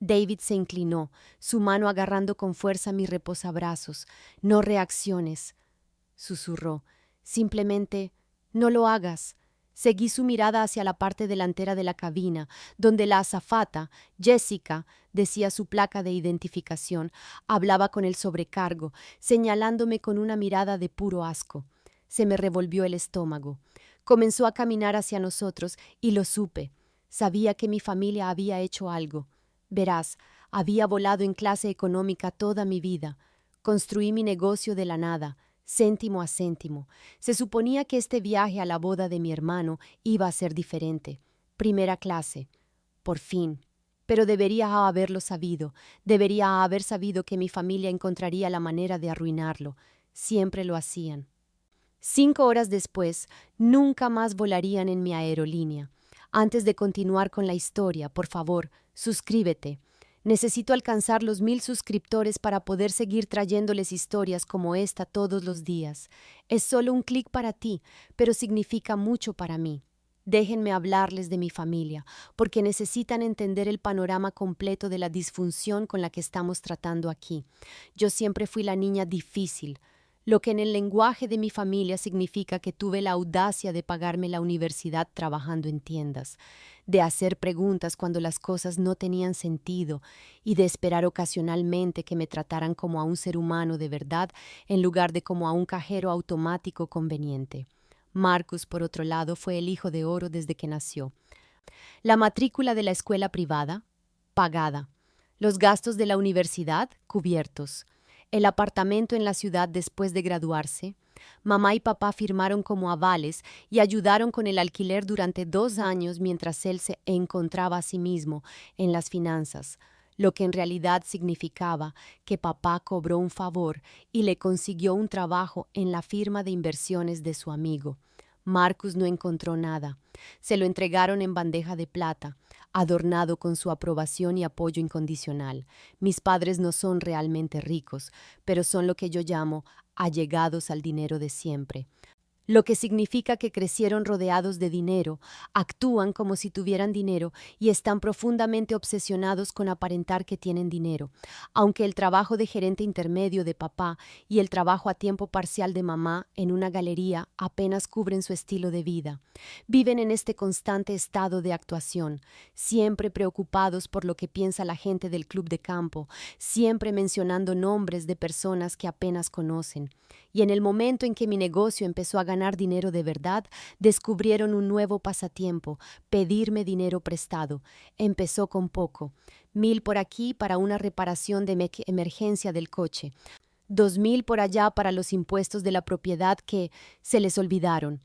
David se inclinó, su mano agarrando con fuerza mi reposabrazos. No reacciones, susurró. Simplemente, no lo hagas. Seguí su mirada hacia la parte delantera de la cabina, donde la azafata, Jessica, decía su placa de identificación, hablaba con el sobrecargo, señalándome con una mirada de puro asco. Se me revolvió el estómago. Comenzó a caminar hacia nosotros y lo supe. Sabía que mi familia había hecho algo. Verás, había volado en clase económica toda mi vida. Construí mi negocio de la nada, céntimo a céntimo. Se suponía que este viaje a la boda de mi hermano iba a ser diferente. Primera clase. Por fin. Pero debería haberlo sabido. Debería haber sabido que mi familia encontraría la manera de arruinarlo. Siempre lo hacían. 5 horas después, nunca más volarían en mi aerolínea. Antes de continuar con la historia, por favor, suscríbete. Necesito alcanzar los 1000 suscriptores para poder seguir trayéndoles historias como esta todos los días. Es solo un clic para ti, pero significa mucho para mí. Déjenme hablarles de mi familia, porque necesitan entender el panorama completo de la disfunción con la que estamos tratando aquí. Yo siempre fui la niña difícil, lo que en el lenguaje de mi familia significa que tuve la audacia de pagarme la universidad trabajando en tiendas, de hacer preguntas cuando las cosas no tenían sentido y de esperar ocasionalmente que me trataran como a un ser humano de verdad en lugar de como a un cajero automático conveniente. Marcus, por otro lado, fue el hijo de oro desde que nació. La matrícula de la escuela privada, pagada. Los gastos de la universidad, cubiertos. El apartamento en la ciudad después de graduarse. Mamá y papá firmaron como avales y ayudaron con el alquiler durante 2 años mientras él se encontraba a sí mismo en las finanzas, lo que en realidad significaba que papá cobró un favor y le consiguió un trabajo en la firma de inversiones de su amigo. Marcus no encontró nada. Se lo entregaron en bandeja de plata, adornado con su aprobación y apoyo incondicional. Mis padres no son realmente ricos, pero son lo que yo llamo allegados al dinero de siempre. Lo que significa que crecieron rodeados de dinero, actúan como si tuvieran dinero y están profundamente obsesionados con aparentar que tienen dinero, aunque el trabajo de gerente intermedio de papá y el trabajo a tiempo parcial de mamá en una galería apenas cubren su estilo de vida. Viven en este constante estado de actuación, siempre preocupados por lo que piensa la gente del club de campo, siempre mencionando nombres de personas que apenas conocen. Y en el momento en que mi negocio empezó a ganar dinero de verdad, descubrieron un nuevo pasatiempo, pedirme dinero prestado. Empezó con poco, 1000 por aquí para una reparación de emergencia del coche, 2000 por allá para los impuestos de la propiedad que se les olvidaron.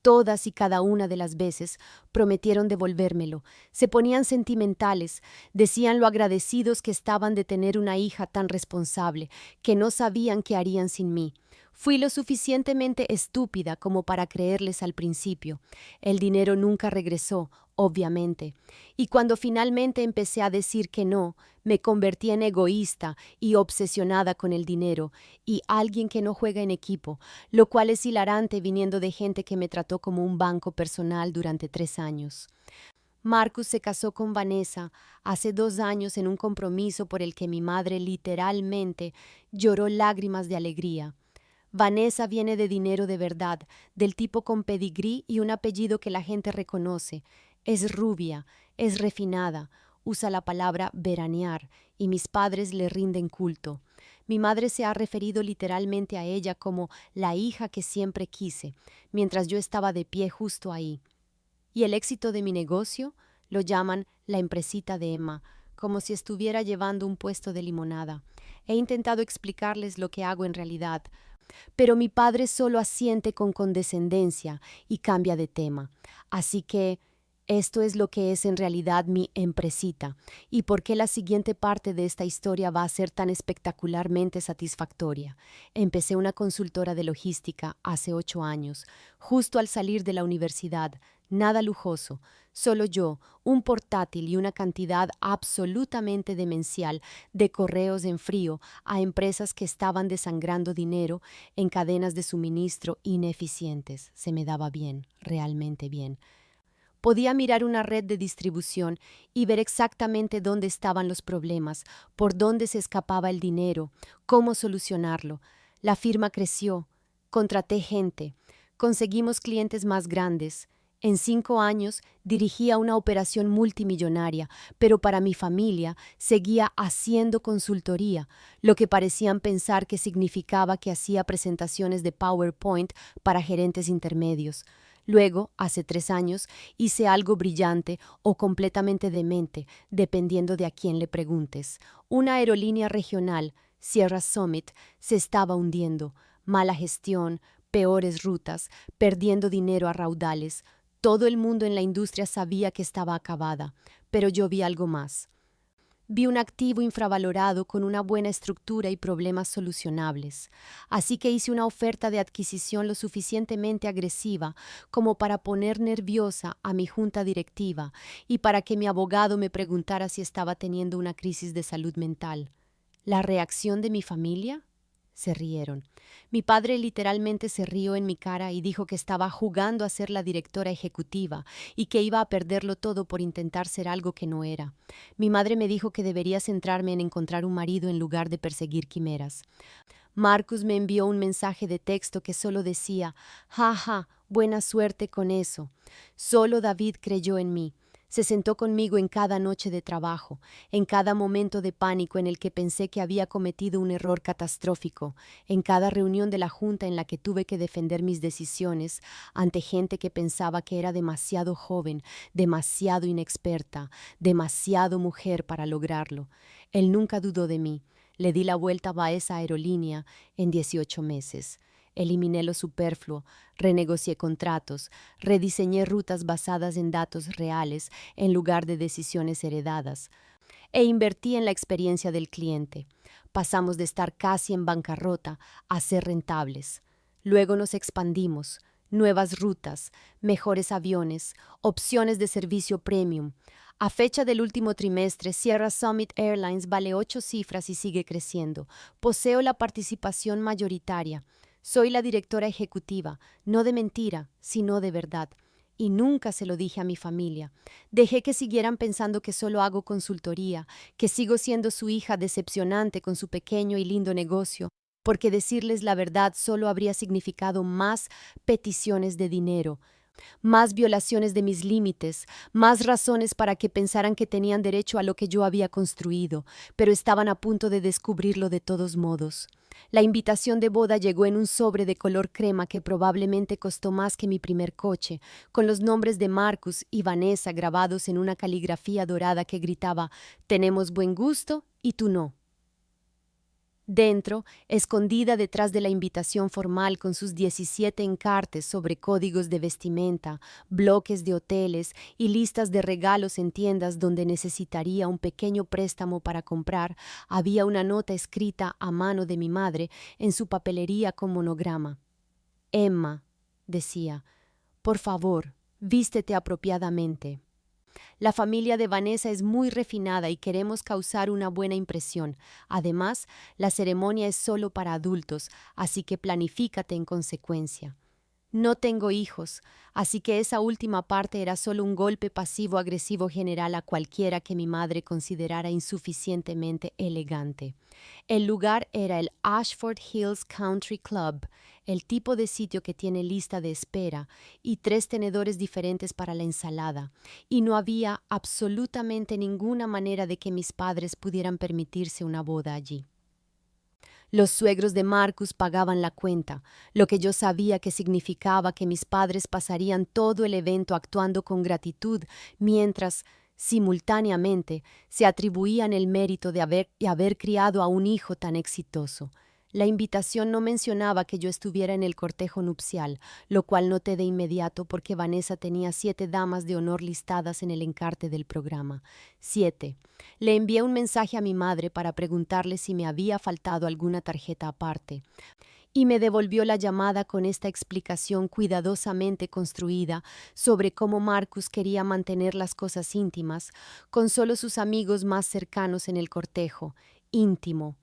Todas y cada una de las veces prometieron devolvérmelo. Se ponían sentimentales, decían lo agradecidos que estaban de tener una hija tan responsable, que no sabían qué harían sin mí. Fui lo suficientemente estúpida como para creerles al principio. El dinero nunca regresó, obviamente. Y cuando finalmente empecé a decir que no, me convertí en egoísta y obsesionada con el dinero, y alguien que no juega en equipo, lo cual es hilarante viniendo de gente que me trató como un banco personal durante 3 años. Marcus se casó con Vanessa hace 2 años en un compromiso por el que mi madre literalmente lloró lágrimas de alegría. Vanessa viene de dinero de verdad, del tipo con pedigrí y un apellido que la gente reconoce. Es rubia, es refinada, usa la palabra veranear y mis padres le rinden culto. Mi madre se ha referido literalmente a ella como la hija que siempre quise, mientras yo estaba de pie justo ahí. Y el éxito de mi negocio lo llaman la empresita de Emma, como si estuviera llevando un puesto de limonada. He intentado explicarles lo que hago en realidad, pero mi padre solo asiente con condescendencia y cambia de tema. Así que esto es lo que es en realidad mi empresita y por qué la siguiente parte de esta historia va a ser tan espectacularmente satisfactoria. Empecé una consultora de logística hace 8 años, justo al salir de la universidad. Nada lujoso, solo yo, un portátil y una cantidad absolutamente demencial de correos en frío a empresas que estaban desangrando dinero en cadenas de suministro ineficientes. Se me daba bien, realmente bien. Podía mirar una red de distribución y ver exactamente dónde estaban los problemas, por dónde se escapaba el dinero, cómo solucionarlo. La firma creció, contraté gente, conseguimos clientes más grandes. En 5 años dirigía una operación multimillonaria, pero para mi familia seguía haciendo consultoría, lo que parecían pensar que significaba que hacía presentaciones de PowerPoint para gerentes intermedios. Luego, hace 3 años, hice algo brillante o completamente demente, dependiendo de a quién le preguntes. Una aerolínea regional, Sierra Summit, se estaba hundiendo. Mala gestión, peores rutas, perdiendo dinero a raudales. Todo el mundo en la industria sabía que estaba acabada, pero yo vi algo más. Vi un activo infravalorado con una buena estructura y problemas solucionables. Así que hice una oferta de adquisición lo suficientemente agresiva como para poner nerviosa a mi junta directiva y para que mi abogado me preguntara si estaba teniendo una crisis de salud mental. ¿La reacción de mi familia? Se rieron. Mi padre literalmente se rió en mi cara y dijo que estaba jugando a ser la directora ejecutiva y que iba a perderlo todo por intentar ser algo que no era. Mi madre me dijo que debería centrarme en encontrar un marido en lugar de perseguir quimeras. Marcus me envió un mensaje de texto que solo decía: «Ja, ja, buena suerte con eso». Solo David creyó en mí. Se sentó conmigo en cada noche de trabajo, en cada momento de pánico en el que pensé que había cometido un error catastrófico, en cada reunión de la junta en la que tuve que defender mis decisiones ante gente que pensaba que era demasiado joven, demasiado inexperta, demasiado mujer para lograrlo. Él nunca dudó de mí. Le di la vuelta a esa aerolínea en 18 meses. Eliminé lo superfluo, renegocié contratos, rediseñé rutas basadas en datos reales en lugar de decisiones heredadas, e invertí en la experiencia del cliente. Pasamos de estar casi en bancarrota a ser rentables. Luego nos expandimos, nuevas rutas, mejores aviones, opciones de servicio premium. A fecha del último trimestre, Sierra Summit Airlines vale 8 cifras y sigue creciendo. Poseo la participación mayoritaria. Soy la directora ejecutiva, no de mentira, sino de verdad. Y nunca se lo dije a mi familia. Dejé que siguieran pensando que solo hago consultoría, que sigo siendo su hija decepcionante con su pequeño y lindo negocio, porque decirles la verdad solo habría significado más peticiones de dinero, más violaciones de mis límites, más razones para que pensaran que tenían derecho a lo que yo había construido, pero estaban a punto de descubrirlo de todos modos. La invitación de boda llegó en un sobre de color crema que probablemente costó más que mi primer coche, con los nombres de Marcus y Vanessa grabados en una caligrafía dorada que gritaba: «Tenemos buen gusto y tú no». Dentro, escondida detrás de la invitación formal con sus 17 encartes sobre códigos de vestimenta, bloques de hoteles y listas de regalos en tiendas donde necesitaría un pequeño préstamo para comprar, había una nota escrita a mano de mi madre en su papelería con monograma. «Emma», decía, «por favor, vístete apropiadamente». La familia de Vanessa es muy refinada y queremos causar una buena impresión. Además, la ceremonia es solo para adultos, así que planifícate en consecuencia. No tengo hijos, así que esa última parte era solo un golpe pasivo-agresivo general a cualquiera que mi madre considerara insuficientemente elegante. El lugar era el Ashford Hills Country Club, el tipo de sitio que tiene lista de espera y 3 tenedores diferentes para la ensalada, y no había absolutamente ninguna manera de que mis padres pudieran permitirse una boda allí. Los suegros de Marcus pagaban la cuenta, lo que yo sabía que significaba que mis padres pasarían todo el evento actuando con gratitud, mientras, simultáneamente, se atribuían el mérito de haber criado a un hijo tan exitoso. La invitación no mencionaba que yo estuviera en el cortejo nupcial, lo cual noté de inmediato porque Vanessa tenía 7 damas de honor listadas en el encarte del programa. 7. Le envié un mensaje a mi madre para preguntarle si me había faltado alguna tarjeta aparte, y me devolvió la llamada con esta explicación cuidadosamente construida sobre cómo Marcus quería mantener las cosas íntimas con solo sus amigos más cercanos en el cortejo. Íntimo.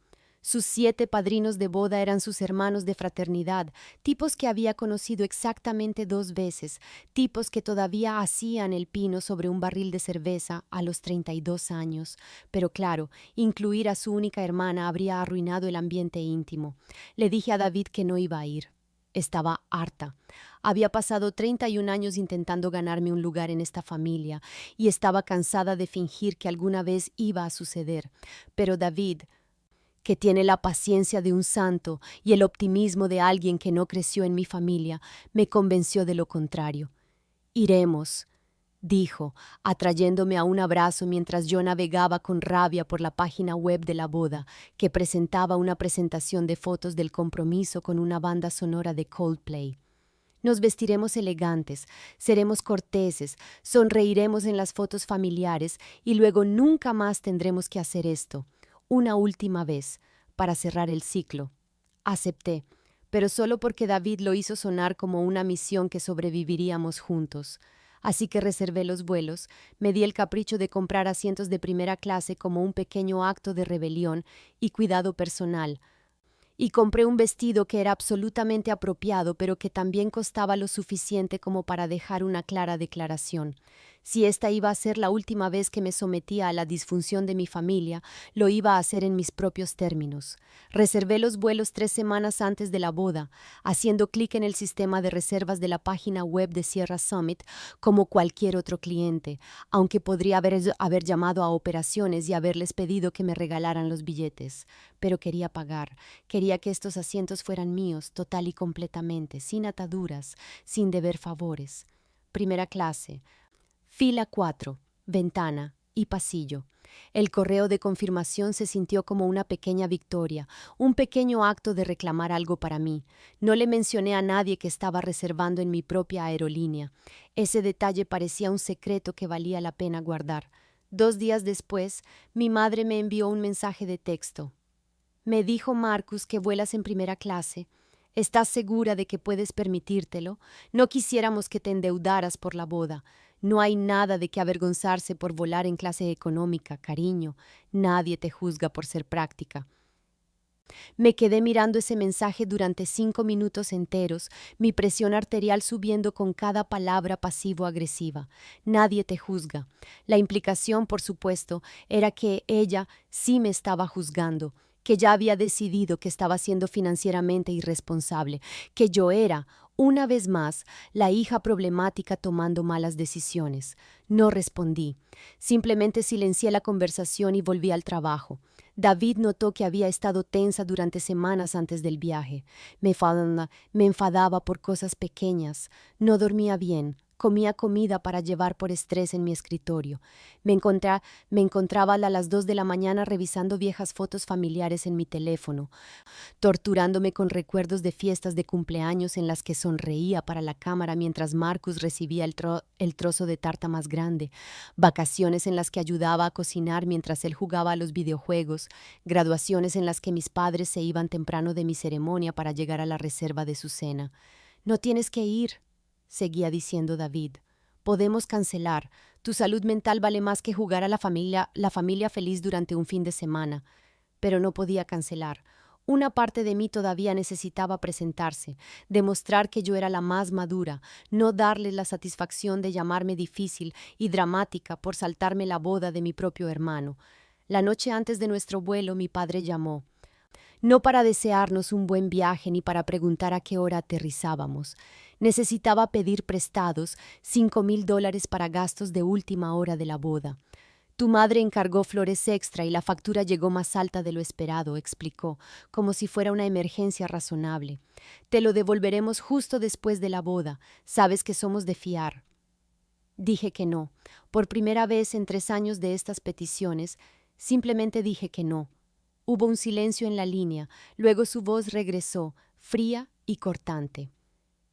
Sus 7 padrinos de boda eran sus hermanos de fraternidad, tipos que había conocido exactamente 2 veces, tipos que todavía hacían el pino sobre un barril de cerveza a los 32 años. Pero claro, incluir a su única hermana habría arruinado el ambiente íntimo. Le dije a David que no iba a ir. Estaba harta. Había pasado 31 años intentando ganarme un lugar en esta familia y estaba cansada de fingir que alguna vez iba a suceder. Pero David, que tiene la paciencia de un santo y el optimismo de alguien que no creció en mi familia, me convenció de lo contrario. «Iremos», dijo, atrayéndome a un abrazo mientras yo navegaba con rabia por la página web de la boda, que presentaba una presentación de fotos del compromiso con una banda sonora de Coldplay. Nos vestiremos elegantes, seremos corteses, sonreiremos en las fotos familiares y luego nunca más tendremos que hacer esto. Una última vez, para cerrar el ciclo. Acepté, pero solo porque David lo hizo sonar como una misión que sobreviviríamos juntos. Así que reservé los vuelos, me di el capricho de comprar asientos de primera clase como un pequeño acto de rebelión y cuidado personal, y compré un vestido que era absolutamente apropiado, pero que también costaba lo suficiente como para dejar una clara declaración. Si esta iba a ser la última vez que me sometía a la disfunción de mi familia, lo iba a hacer en mis propios términos. Reservé los vuelos 3 semanas antes de la boda, haciendo clic en el sistema de reservas de la página web de Sierra Summit como cualquier otro cliente, aunque podría haber llamado a operaciones y haberles pedido que me regalaran los billetes. Pero quería pagar. Quería que estos asientos fueran míos, total y completamente, sin ataduras, sin deber favores. Primera clase. Fila 4, ventana y pasillo. El correo de confirmación se sintió como una pequeña victoria, un pequeño acto de reclamar algo para mí. No le mencioné a nadie que estaba reservando en mi propia aerolínea. Ese detalle parecía un secreto que valía la pena guardar. 2 días después, mi madre me envió un mensaje de texto. Me dijo Marcus que vuelas en primera clase. ¿Estás segura de que puedes permitírtelo? No quisiéramos que te endeudaras por la boda. No hay nada de qué avergonzarse por volar en clase económica, cariño. Nadie te juzga por ser práctica. Me quedé mirando ese mensaje durante 5 minutos enteros, mi presión arterial subiendo con cada palabra pasivo-agresiva. Nadie te juzga. La implicación, por supuesto, era que ella sí me estaba juzgando, que ya había decidido que estaba siendo financieramente irresponsable, que yo era, una vez más, la hija problemática tomando malas decisiones. No respondí. Simplemente silencié la conversación y volví al trabajo. David notó que había estado tensa durante semanas antes del viaje. Me enfadaba por cosas pequeñas. No dormía bien. Comía comida para llevar por estrés en mi escritorio. Me encontraba a las 2 de la mañana revisando viejas fotos familiares en mi teléfono, torturándome con recuerdos de fiestas de cumpleaños en las que sonreía para la cámara mientras Marcus recibía el trozo de tarta más grande, vacaciones en las que ayudaba a cocinar mientras él jugaba a los videojuegos, graduaciones en las que mis padres se iban temprano de mi ceremonia para llegar a la reserva de su cena. «No tienes que ir», seguía diciendo David. «Podemos cancelar. Tu salud mental vale más que jugar a la familia feliz durante un fin de semana». Pero no podía cancelar. Una parte de mí todavía necesitaba presentarse, demostrar que yo era la más madura, no darles la satisfacción de llamarme difícil y dramática por saltarme la boda de mi propio hermano. La noche antes de nuestro vuelo mi padre llamó. No para desearnos un buen viaje ni para preguntar a qué hora aterrizábamos. Necesitaba pedir prestados $5,000 para gastos de última hora de la boda. «Tu madre encargó flores extra y la factura llegó más alta de lo esperado», explicó, como si fuera una emergencia razonable. «Te lo devolveremos justo después de la boda. Sabes que somos de fiar». Dije que no. Por primera vez en 3 años de estas peticiones, simplemente dije que no. Hubo un silencio en la línea, luego su voz regresó, fría y cortante.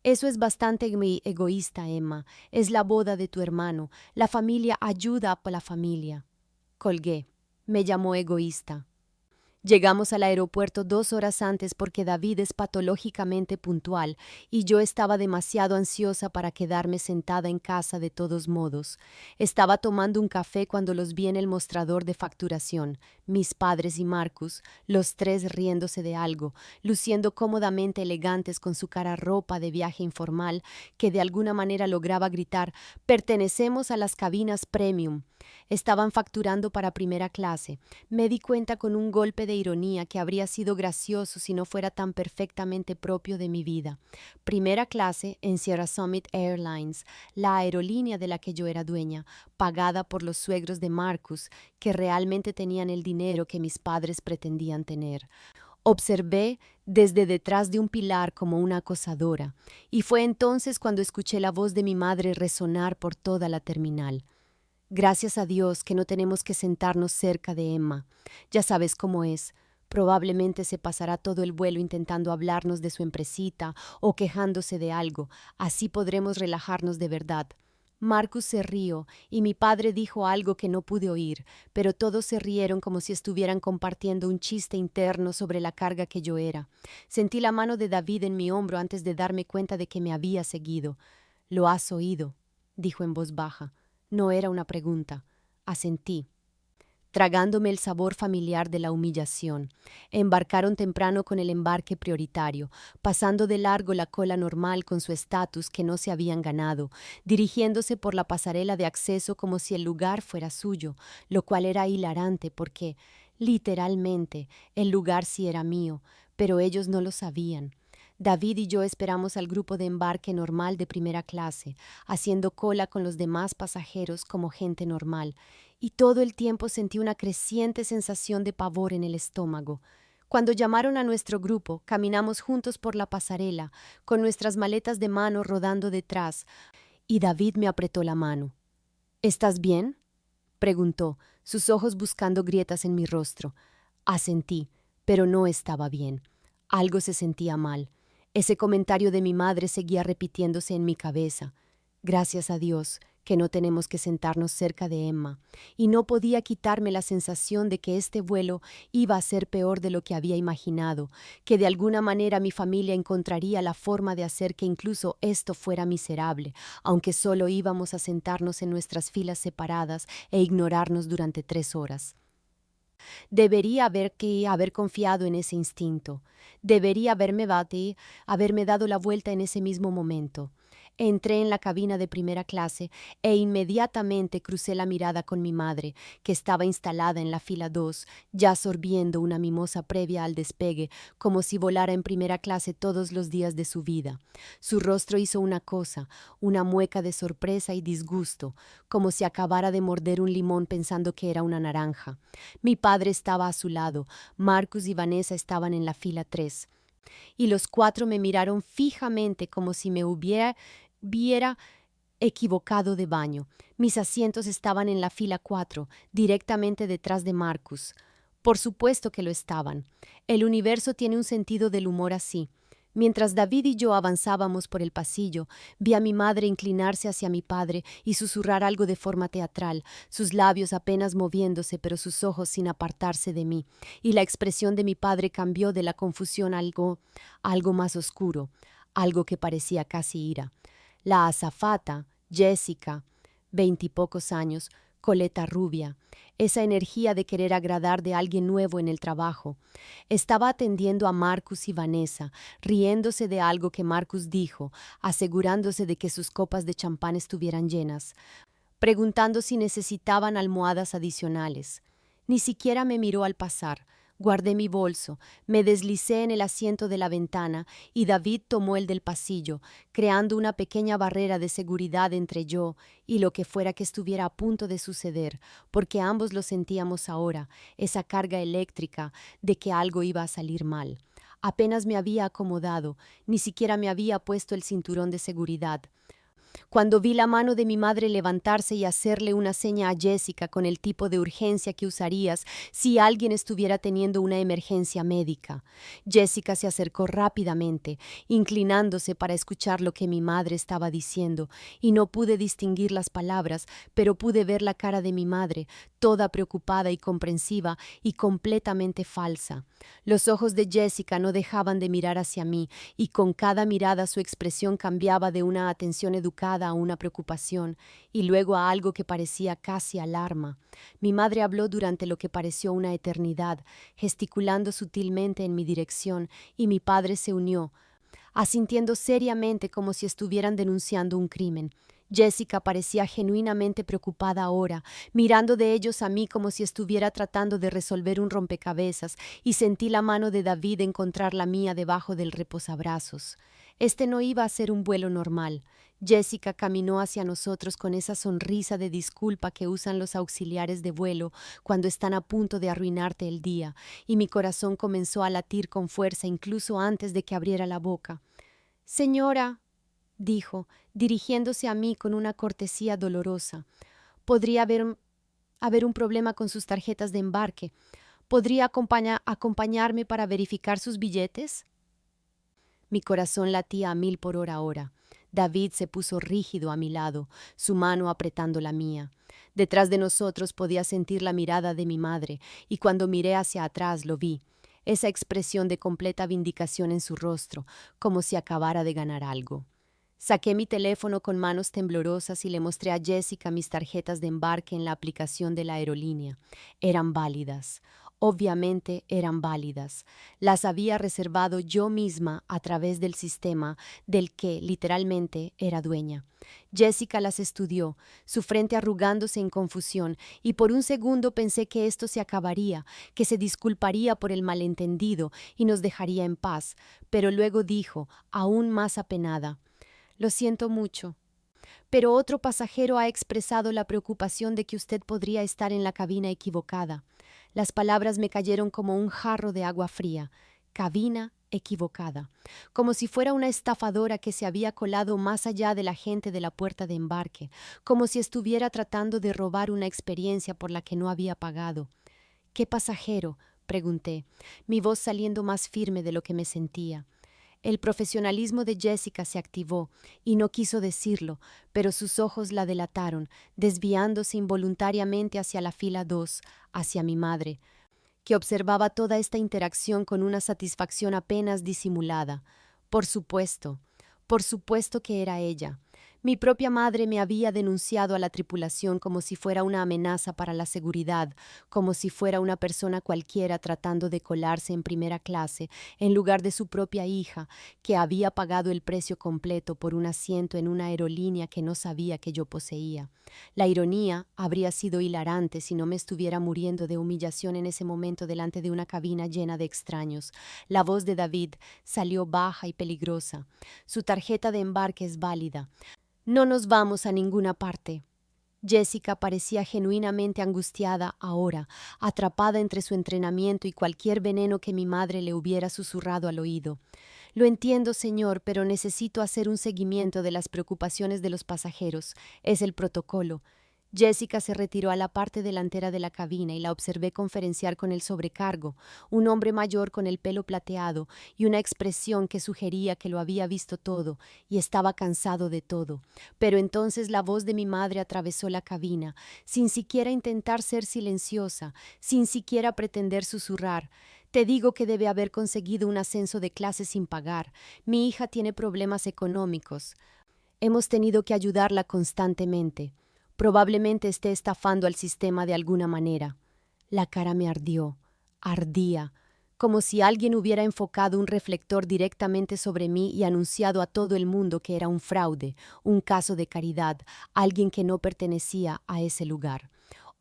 «Eso es bastante egoísta, Emma. Es la boda de tu hermano. La familia ayuda a la familia». Colgué. Me llamó egoísta. Llegamos al aeropuerto 2 horas antes porque David es patológicamente puntual y yo estaba demasiado ansiosa para quedarme sentada en casa de todos modos. Estaba tomando un café cuando los vi en el mostrador de facturación, mis padres y Marcus, los tres riéndose de algo, luciendo cómodamente elegantes con su cara ropa de viaje informal, que de alguna manera lograba gritar: «Pertenecemos a las cabinas premium». Estaban facturando para primera clase. Me di cuenta con un golpe de ironía que habría sido gracioso si no fuera tan perfectamente propio de mi vida. Primera clase en Sierra Summit Airlines, la aerolínea de la que yo era dueña, pagada por los suegros de Marcus, que realmente tenían el dinero que mis padres pretendían tener. Observé desde detrás de un pilar como una acosadora, y fue entonces cuando escuché la voz de mi madre resonar por toda la terminal. Gracias a Dios que no tenemos que sentarnos cerca de Emma. Ya sabes cómo es. Probablemente se pasará todo el vuelo intentando hablarnos de su empresita o quejándose de algo. Así podremos relajarnos de verdad. Marcus se rió y mi padre dijo algo que no pude oír, pero todos se rieron como si estuvieran compartiendo un chiste interno sobre la carga que yo era. Sentí la mano de David en mi hombro antes de darme cuenta de que me había seguido. «¿Lo has oído?», dijo en voz baja. No era una pregunta. Asentí, tragándome el sabor familiar de la humillación. Embarcaron temprano con el embarque prioritario, pasando de largo la cola normal con su estatus que no se habían ganado, dirigiéndose por la pasarela de acceso como si el lugar fuera suyo, lo cual era hilarante porque, literalmente, el lugar sí era mío, pero ellos no lo sabían. David y yo esperamos al grupo de embarque normal de primera clase, haciendo cola con los demás pasajeros como gente normal, y todo el tiempo sentí una creciente sensación de pavor en el estómago. Cuando llamaron a nuestro grupo, caminamos juntos por la pasarela, con nuestras maletas de mano rodando detrás, y David me apretó la mano. «¿Estás bien?», preguntó, sus ojos buscando grietas en mi rostro. Asentí, pero no estaba bien. Algo se sentía mal. Ese comentario de mi madre seguía repitiéndose en mi cabeza. Gracias a Dios que no tenemos que sentarnos cerca de Emma, y no podía quitarme la sensación de que este vuelo iba a ser peor de lo que había imaginado, que de alguna manera mi familia encontraría la forma de hacer que incluso esto fuera miserable, aunque solo íbamos a sentarnos en nuestras filas separadas e ignorarnos durante 3 horas. Debería haber confiado en ese instinto. Debería haberme dado la vuelta en ese mismo momento. Entré en la cabina de primera clase e inmediatamente crucé la mirada con mi madre, que estaba instalada en la fila 2, ya sorbiendo una mimosa previa al despegue, como si volara en primera clase todos los días de su vida. Su rostro hizo una mueca de sorpresa y disgusto, como si acabara de morder un limón pensando que era una naranja. Mi padre estaba a su lado, Marcus y Vanessa estaban en la fila 3. Y los 4 me miraron fijamente como si me hubiera equivocado de baño. Mis asientos estaban en la fila 4, directamente detrás de Marcus. Por supuesto que lo estaban. El universo tiene un sentido del humor así. Mientras David y yo avanzábamos por el pasillo, vi a mi madre inclinarse hacia mi padre y susurrar algo de forma teatral, sus labios apenas moviéndose pero sus ojos sin apartarse de mí, y la expresión de mi padre cambió de la confusión a algo más oscuro, algo que parecía casi ira. La azafata, Jessica, 20 y pocos años, coleta rubia, esa energía de querer agradar de alguien nuevo en el trabajo. Estaba atendiendo a Marcus y Vanessa, riéndose de algo que Marcus dijo, asegurándose de que sus copas de champán estuvieran llenas, preguntando si necesitaban almohadas adicionales. Ni siquiera me miró al pasar. Guardé mi bolso, me deslicé en el asiento de la ventana y David tomó el del pasillo, creando una pequeña barrera de seguridad entre yo y lo que fuera que estuviera a punto de suceder, porque ambos lo sentíamos ahora, esa carga eléctrica de que algo iba a salir mal. Apenas me había acomodado, ni siquiera me había puesto el cinturón de seguridad. Cuando vi la mano de mi madre levantarse y hacerle una seña a Jessica con el tipo de urgencia que usarías si alguien estuviera teniendo una emergencia médica. Jessica se acercó rápidamente, inclinándose para escuchar lo que mi madre estaba diciendo, y no pude distinguir las palabras, pero pude ver la cara de mi madre, toda preocupada y comprensiva y completamente falsa. Los ojos de Jessica no dejaban de mirar hacia mí, y con cada mirada su expresión cambiaba de una atención educada a una preocupación, y luego a algo que parecía casi alarma. Mi madre habló durante lo que pareció una eternidad, gesticulando sutilmente en mi dirección, y mi padre se unió, asintiendo seriamente como si estuvieran denunciando un crimen. Jessica parecía genuinamente preocupada ahora, mirando de ellos a mí como si estuviera tratando de resolver un rompecabezas, y sentí la mano de David encontrar la mía debajo del reposabrazos. Este no iba a ser un vuelo normal. Jessica caminó hacia nosotros con esa sonrisa de disculpa que usan los auxiliares de vuelo cuando están a punto de arruinarte el día, y mi corazón comenzó a latir con fuerza incluso antes de que abriera la boca. «Señora», dijo, dirigiéndose a mí con una cortesía dolorosa, «podría haber un problema con sus tarjetas de embarque. ¿Podría acompañarme para verificar sus billetes?» Mi corazón latía a 1000 por hora ahora. David se puso rígido a mi lado, su mano apretando la mía. Detrás de nosotros podía sentir la mirada de mi madre, y cuando miré hacia atrás lo vi, esa expresión de completa vindicación en su rostro, como si acabara de ganar algo. Saqué mi teléfono con manos temblorosas y le mostré a Jessica mis tarjetas de embarque en la aplicación de la aerolínea. Eran válidas. Obviamente eran válidas. Las había reservado yo misma a través del sistema del que, literalmente, era dueña. Jessica las estudió, su frente arrugándose en confusión, y por un segundo pensé que esto se acabaría, que se disculparía por el malentendido y nos dejaría en paz, pero luego dijo, aún más apenada: «Lo siento mucho, pero otro pasajero ha expresado la preocupación de que usted podría estar en la cabina equivocada». Las palabras me cayeron como un jarro de agua fría. Cabina equivocada. Como si fuera una estafadora que se había colado más allá de la gente de la puerta de embarque. Como si estuviera tratando de robar una experiencia por la que no había pagado. «¿Qué pasajero?», pregunté, mi voz saliendo más firme de lo que me sentía. El profesionalismo de Jessica se activó y no quiso decirlo, pero sus ojos la delataron, desviándose involuntariamente hacia la fila 2, hacia mi madre, que observaba toda esta interacción con una satisfacción apenas disimulada. Por supuesto que era ella. Mi propia madre me había denunciado a la tripulación como si fuera una amenaza para la seguridad, como si fuera una persona cualquiera tratando de colarse en primera clase, en lugar de su propia hija, que había pagado el precio completo por un asiento en una aerolínea que no sabía que yo poseía. La ironía habría sido hilarante si no me estuviera muriendo de humillación en ese momento delante de una cabina llena de extraños. La voz de David salió baja y peligrosa. «Su tarjeta de embarque es válida. No nos vamos a ninguna parte». Jessica parecía genuinamente angustiada ahora, atrapada entre su entrenamiento y cualquier veneno que mi madre le hubiera susurrado al oído. «Lo entiendo, señor, pero necesito hacer un seguimiento de las preocupaciones de los pasajeros. Es el protocolo». Jessica se retiró a la parte delantera de la cabina y la observé conferenciar con el sobrecargo, un hombre mayor con el pelo plateado y una expresión que sugería que lo había visto todo y estaba cansado de todo. Pero entonces la voz de mi madre atravesó la cabina, sin siquiera intentar ser silenciosa, sin siquiera pretender susurrar. «Te digo que debe haber conseguido un ascenso de clase sin pagar. Mi hija tiene problemas económicos. Hemos tenido que ayudarla constantemente. Probablemente esté estafando al sistema de alguna manera». La cara me ardía, como si alguien hubiera enfocado un reflector directamente sobre mí y anunciado a todo el mundo que era un fraude, un caso de caridad, alguien que no pertenecía a ese lugar.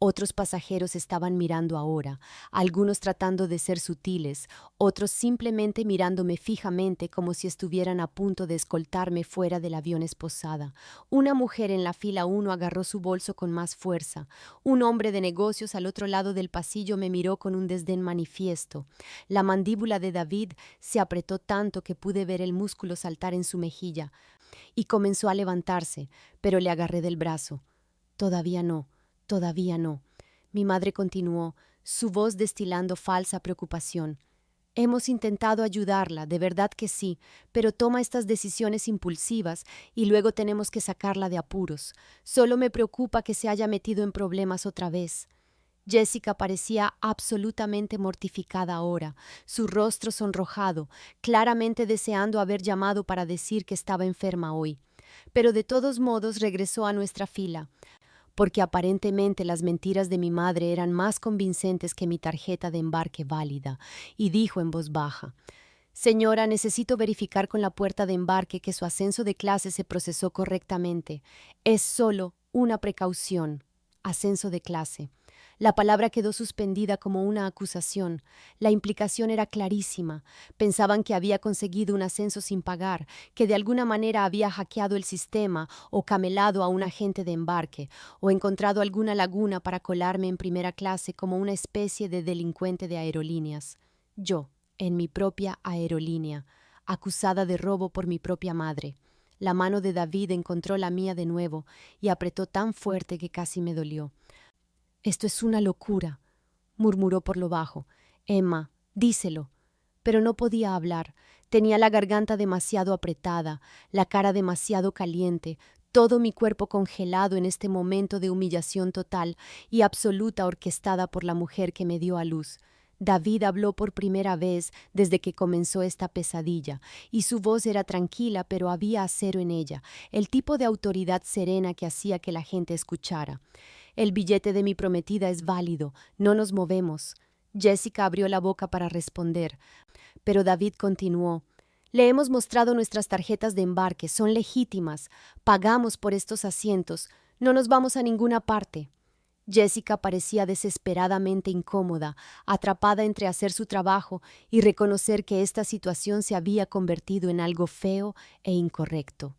Otros pasajeros estaban mirando ahora, algunos tratando de ser sutiles, otros simplemente mirándome fijamente como si estuvieran a punto de escoltarme fuera del avión esposada. Una mujer en la fila 1 agarró su bolso con más fuerza. Un hombre de negocios al otro lado del pasillo me miró con un desdén manifiesto. La mandíbula de David se apretó tanto que pude ver el músculo saltar en su mejilla. y comenzó a levantarse, pero le agarré del brazo. Todavía no, todavía no. Mi madre continuó, su voz destilando falsa preocupación. Hemos intentado ayudarla, de verdad que sí, pero toma estas decisiones impulsivas y luego tenemos que sacarla de apuros. Solo me preocupa que se haya metido en problemas otra vez. Jessica parecía absolutamente mortificada ahora, su rostro sonrojado, claramente deseando haber llamado para decir que estaba enferma hoy. Pero de todos modos regresó a nuestra fila, porque aparentemente las mentiras de mi madre eran más convincentes que mi tarjeta de embarque válida, y dijo en voz baja: «Señora, necesito verificar con la puerta de embarque que su ascenso de clase se procesó correctamente. Es solo una precaución. Ascenso de clase». La palabra quedó suspendida como una acusación. La implicación era clarísima. Pensaban que había conseguido un ascenso sin pagar, que de alguna manera había hackeado el sistema o camelado a un agente de embarque, o encontrado alguna laguna para colarme en primera clase como una especie de delincuente de aerolíneas. Yo, en mi propia aerolínea, acusada de robo por mi propia madre. La mano de David encontró la mía de nuevo y apretó tan fuerte que casi me dolió. «Esto es una locura», murmuró por lo bajo. «Emma, díselo». Pero no podía hablar. Tenía la garganta demasiado apretada, la cara demasiado caliente, todo mi cuerpo congelado en este momento de humillación total y absoluta orquestada por la mujer que me dio a luz. David habló por primera vez desde que comenzó esta pesadilla, y su voz era tranquila, pero había acero en ella, el tipo de autoridad serena que hacía que la gente escuchara. «El billete de mi prometida es válido, no nos movemos». Jessica abrió la boca para responder, pero David continuó: «Le hemos mostrado nuestras tarjetas de embarque, son legítimas, pagamos por estos asientos, no nos vamos a ninguna parte». Jessica parecía desesperadamente incómoda, atrapada entre hacer su trabajo y reconocer que esta situación se había convertido en algo feo e incorrecto.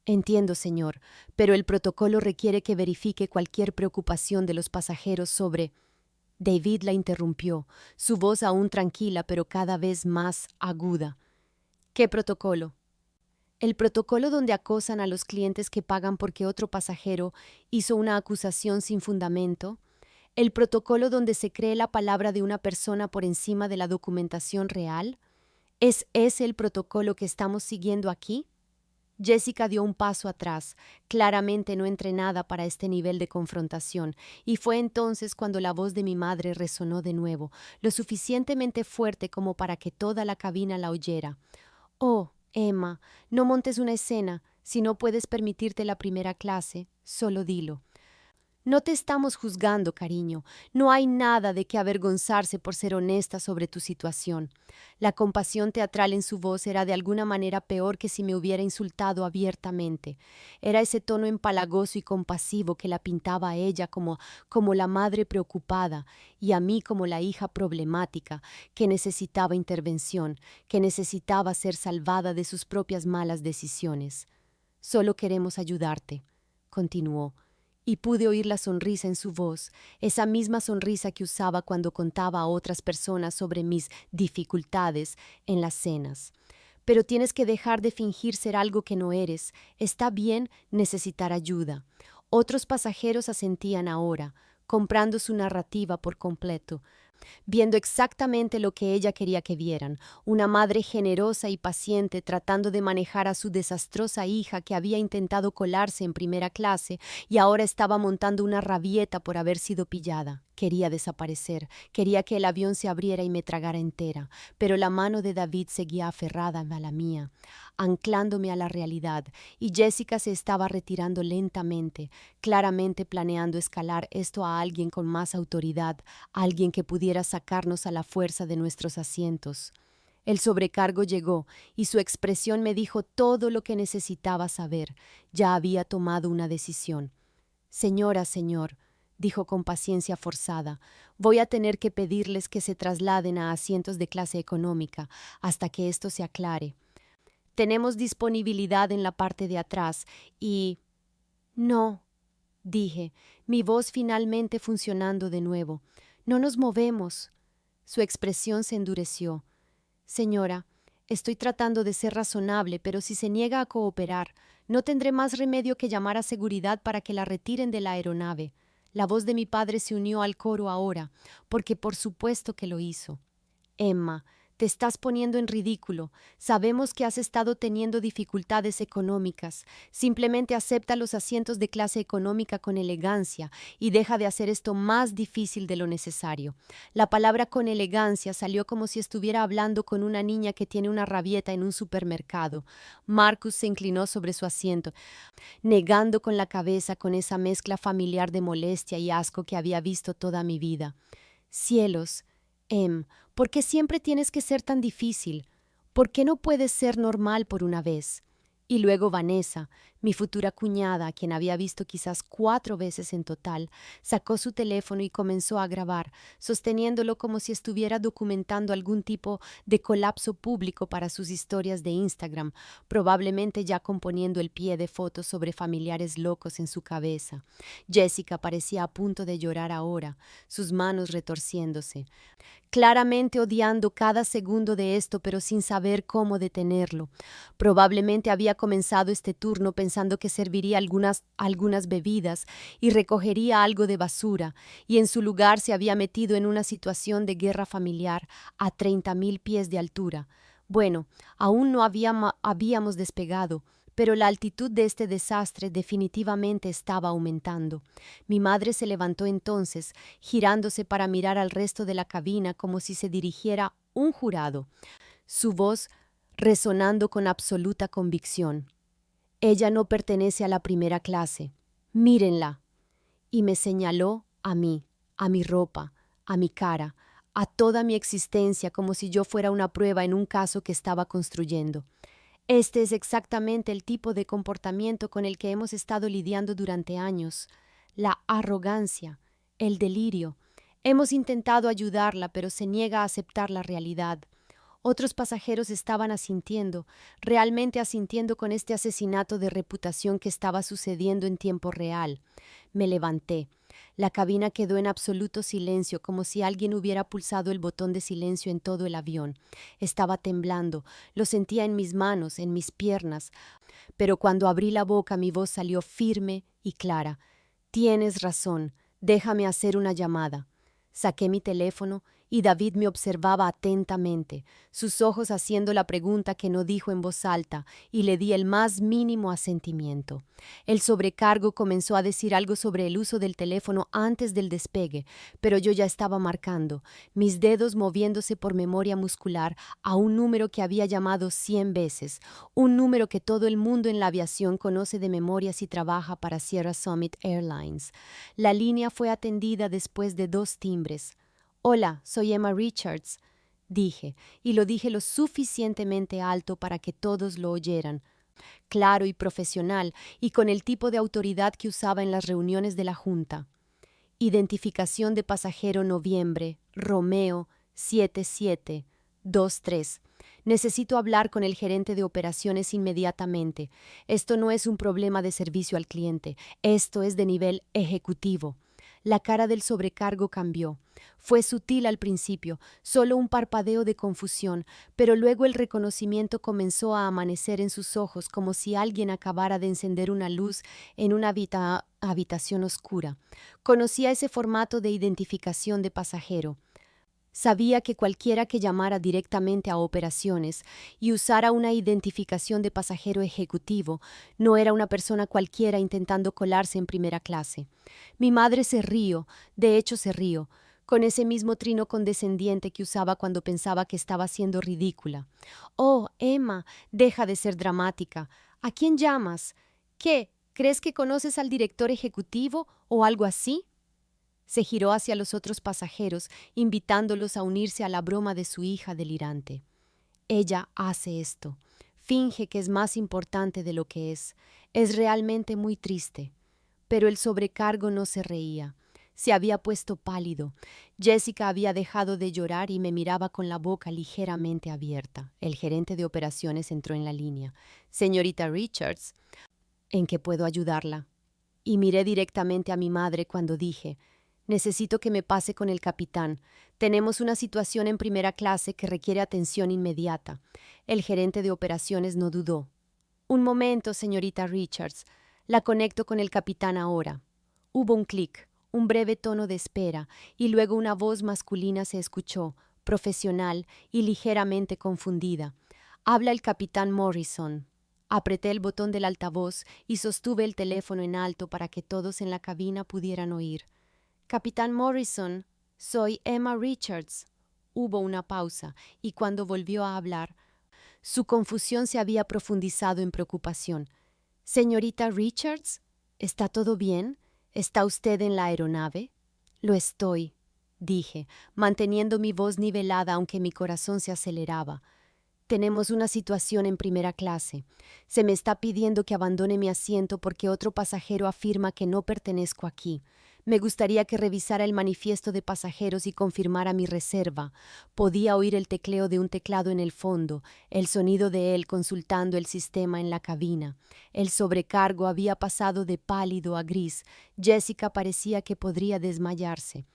«Entiendo, señor, pero el protocolo requiere que verifique cualquier preocupación de los pasajeros sobre...» David la interrumpió, su voz aún tranquila pero cada vez más aguda. «¿Qué protocolo?» «El protocolo donde acosan a los clientes que pagan porque otro pasajero hizo una acusación sin fundamento. El protocolo donde se cree la palabra de una persona por encima de la documentación real. ¿Es ese el protocolo que estamos siguiendo aquí?» Jessica dio un paso atrás, claramente no entrenada para este nivel de confrontación, y fue entonces cuando la voz de mi madre resonó de nuevo, lo suficientemente fuerte como para que toda la cabina la oyera. «Oh, Emma, no montes una escena. Si no puedes permitirte la primera clase, solo dilo». «No te estamos juzgando, cariño. No hay nada de qué avergonzarse por ser honesta sobre tu situación». La compasión teatral en su voz era de alguna manera peor que si me hubiera insultado abiertamente. Era ese tono empalagoso y compasivo que la pintaba a ella como la madre preocupada y a mí como la hija problemática que necesitaba intervención, que necesitaba ser salvada de sus propias malas decisiones. «Solo queremos ayudarte», continuó. Y pude oír la sonrisa en su voz, esa misma sonrisa que usaba cuando contaba a otras personas sobre mis dificultades en las cenas. «Pero tienes que dejar de fingir ser algo que no eres. Está bien necesitar ayuda». Otros pasajeros asentían ahora, comprando su narrativa por completo, viendo exactamente lo que ella quería que vieran, una madre generosa y paciente tratando de manejar a su desastrosa hija que había intentado colarse en primera clase y ahora estaba montando una rabieta por haber sido pillada. Quería desaparecer, quería que el avión se abriera y me tragara entera, pero la mano de David seguía aferrada a la mía, anclándome a la realidad, y Jessica se estaba retirando lentamente, claramente planeando escalar esto a alguien con más autoridad, alguien que pudiera sacarnos a la fuerza de nuestros asientos. El sobrecargo llegó y su expresión me dijo todo lo que necesitaba saber. Ya había tomado una decisión. «Señora, señor», dijo con paciencia forzada, «voy a tener que pedirles que se trasladen a asientos de clase económica hasta que esto se aclare. Tenemos disponibilidad en la parte de atrás y...» «No», dije, mi voz finalmente funcionando de nuevo. «No nos movemos». Su expresión se endureció. «Señora, estoy tratando de ser razonable, pero si se niega a cooperar, no tendré más remedio que llamar a seguridad para que la retiren de la aeronave. La voz de mi padre se unió al coro ahora, porque por supuesto que lo hizo. Emma, te estás poniendo en ridículo. Sabemos que has estado teniendo dificultades económicas. Simplemente acepta los asientos de clase económica con elegancia y deja de hacer esto más difícil de lo necesario. La palabra con elegancia salió como si estuviera hablando con una niña que tiene una rabieta en un supermercado. Marcus se inclinó sobre su asiento, negando con la cabeza con esa mezcla familiar de molestia y asco que había visto toda mi vida. Cielos, ¿por qué siempre tienes que ser tan difícil? ¿Por qué no puedes ser normal por una vez? Y luego Vanessa, mi futura cuñada, a quien había visto quizás 4 veces en total, sacó su teléfono y comenzó a grabar, sosteniéndolo como si estuviera documentando algún tipo de colapso público para sus historias de Instagram, probablemente ya componiendo el pie de fotos sobre familiares locos en su cabeza. Jessica parecía a punto de llorar ahora, sus manos retorciéndose, claramente odiando cada segundo de esto, pero sin saber cómo detenerlo. Probablemente había comenzado este turno pensando que serviría algunas bebidas y recogería algo de basura, y en su lugar se había metido en una situación de guerra familiar a 30,000 pies de altura. Bueno, aún no habíamos despegado, pero la altitud de este desastre definitivamente estaba aumentando. Mi madre se levantó entonces, girándose para mirar al resto de la cabina como si se dirigiera un jurado, su voz resonando con absoluta convicción. Ella no pertenece a la primera clase. Mírenla. Y me señaló a mí, a mi ropa, a mi cara, a toda mi existencia como si yo fuera una prueba en un caso que estaba construyendo. Este es exactamente el tipo de comportamiento con el que hemos estado lidiando durante años. La arrogancia, el delirio. Hemos intentado ayudarla, pero se niega a aceptar la realidad. Otros pasajeros estaban asintiendo, realmente asintiendo con este asesinato de reputación que estaba sucediendo en tiempo real. Me levanté. La cabina quedó en absoluto silencio, como si alguien hubiera pulsado el botón de silencio en todo el avión. Estaba temblando, lo sentía en mis manos, en mis piernas, pero cuando abrí la boca mi voz salió firme y clara. Tienes razón, déjame hacer una llamada. Saqué mi teléfono y David me observaba atentamente, sus ojos haciendo la pregunta que no dijo en voz alta, y le di el más mínimo asentimiento. El sobrecargo comenzó a decir algo sobre el uso del teléfono antes del despegue, pero yo ya estaba marcando, mis dedos moviéndose por memoria muscular a un número que había llamado 100 veces, un número que todo el mundo en la aviación conoce de memoria si trabaja para Sierra Summit Airlines. La línea fue atendida después de 2 timbres. «Hola, soy Emma Richards», dije, y lo dije lo suficientemente alto para que todos lo oyeran, claro y profesional, y con el tipo de autoridad que usaba en las reuniones de la Junta. Identificación de pasajero noviembre, Romeo 7723. Necesito hablar con el gerente de operaciones inmediatamente. Esto no es un problema de servicio al cliente, esto es de nivel ejecutivo. La cara del sobrecargo cambió. Fue sutil al principio, solo un parpadeo de confusión, pero luego el reconocimiento comenzó a amanecer en sus ojos como si alguien acabara de encender una luz en una habitación oscura. Conocía ese formato de identificación de pasajero. Sabía que cualquiera que llamara directamente a operaciones y usara una identificación de pasajero ejecutivo no era una persona cualquiera intentando colarse en primera clase. Mi madre se rió, de hecho se rió, con ese mismo trino condescendiente que usaba cuando pensaba que estaba siendo ridícula. «Oh, Emma, deja de ser dramática. ¿A quién llamas? ¿Qué? ¿Crees que conoces al director ejecutivo o algo así?» Se giró hacia los otros pasajeros, invitándolos a unirse a la broma de su hija delirante. Ella hace esto. Finge que es más importante de lo que es. Es realmente muy triste. Pero el sobrecargo no se reía. Se había puesto pálido. Jessica había dejado de llorar y me miraba con la boca ligeramente abierta. El gerente de operaciones entró en la línea. «Señorita Richards, ¿en qué puedo ayudarla?» Y miré directamente a mi madre cuando dije: «Necesito que me pase con el capitán. Tenemos una situación en primera clase que requiere atención inmediata». El gerente de operaciones no dudó. Un momento, señorita Richards. La conecto con el capitán ahora. Hubo un clic, un breve tono de espera, y luego una voz masculina se escuchó, profesional y ligeramente confundida. Habla el capitán Morrison. Apreté el botón del altavoz y sostuve el teléfono en alto para que todos en la cabina pudieran oír. Capitán Morrison, soy Emma Richards. Hubo una pausa, y cuando volvió a hablar, su confusión se había profundizado en preocupación. Señorita Richards, ¿está todo bien? ¿Está usted en la aeronave? Lo estoy, dije, manteniendo mi voz nivelada aunque mi corazón se aceleraba. Tenemos una situación en primera clase. Se me está pidiendo que abandone mi asiento porque otro pasajero afirma que no pertenezco aquí. Me gustaría que revisara el manifiesto de pasajeros y confirmara mi reserva. Podía oír el tecleo de un teclado en el fondo, el sonido de él consultando el sistema en la cabina. El sobrecargo había pasado de pálido a gris. Jessica parecía que podría desmayarse.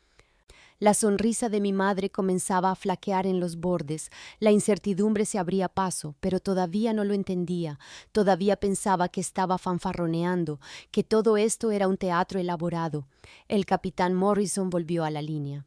La sonrisa de mi madre comenzaba a flaquear en los bordes. La incertidumbre se abría paso, pero todavía no lo entendía. Todavía pensaba que estaba fanfarroneando, que todo esto era un teatro elaborado. El capitán Morrison volvió a la línea.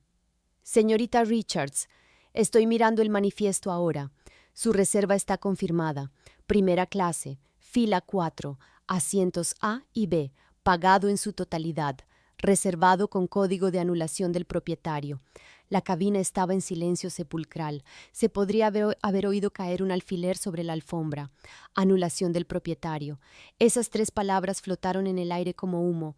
Señorita Richards, estoy mirando el manifiesto ahora. Su reserva está confirmada. Primera clase, fila 4, asientos A y B, pagado en su totalidad. Reservado con código de anulación del propietario. La cabina estaba en silencio sepulcral. Se podría haber oído caer un alfiler sobre la alfombra. Anulación del propietario. Esas 3 palabras flotaron en el aire como humo.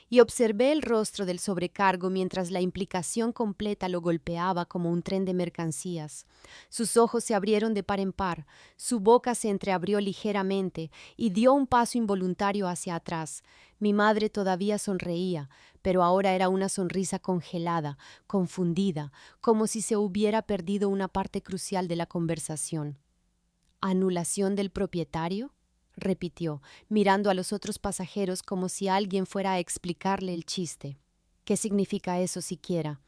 Y observé el rostro del sobrecargo mientras la implicación completa lo golpeaba como un tren de mercancías. Sus ojos se abrieron de par en par, su boca se entreabrió ligeramente y dio un paso involuntario hacia atrás. Mi madre todavía sonreía, pero ahora era una sonrisa congelada, confundida, como si se hubiera perdido una parte crucial de la conversación. ¿Anulación del propietario?, repitió, mirando a los otros pasajeros como si alguien fuera a explicarle el chiste. ¿Qué significa eso siquiera?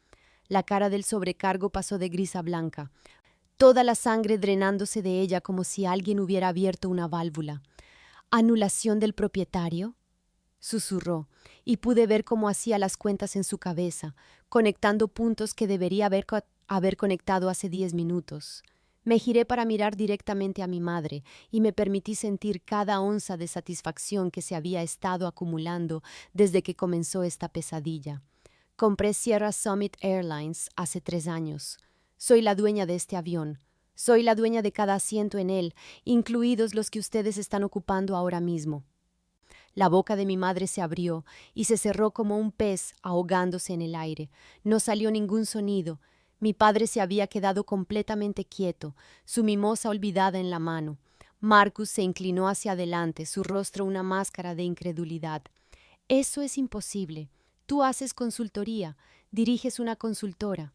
La cara del sobrecargo pasó de gris a blanca, toda la sangre drenándose de ella como si alguien hubiera abierto una válvula. ¿Anulación del propietario?, susurró, y pude ver cómo hacía las cuentas en su cabeza, conectando puntos que debería haber conectado hace 10 minutos. Me giré para mirar directamente a mi madre y me permití sentir cada onza de satisfacción que se había estado acumulando desde que comenzó esta pesadilla. Compré Sierra Summit Airlines hace 3 años. Soy la dueña de este avión. Soy la dueña de cada asiento en él, incluidos los que ustedes están ocupando ahora mismo. La boca de mi madre se abrió y se cerró como un pez ahogándose en el aire. No salió ningún sonido. Mi padre se había quedado completamente quieto, su mimosa olvidada en la mano. Marcus se inclinó hacia adelante, su rostro una máscara de incredulidad. «Eso es imposible. Tú haces consultoría, diriges una consultora».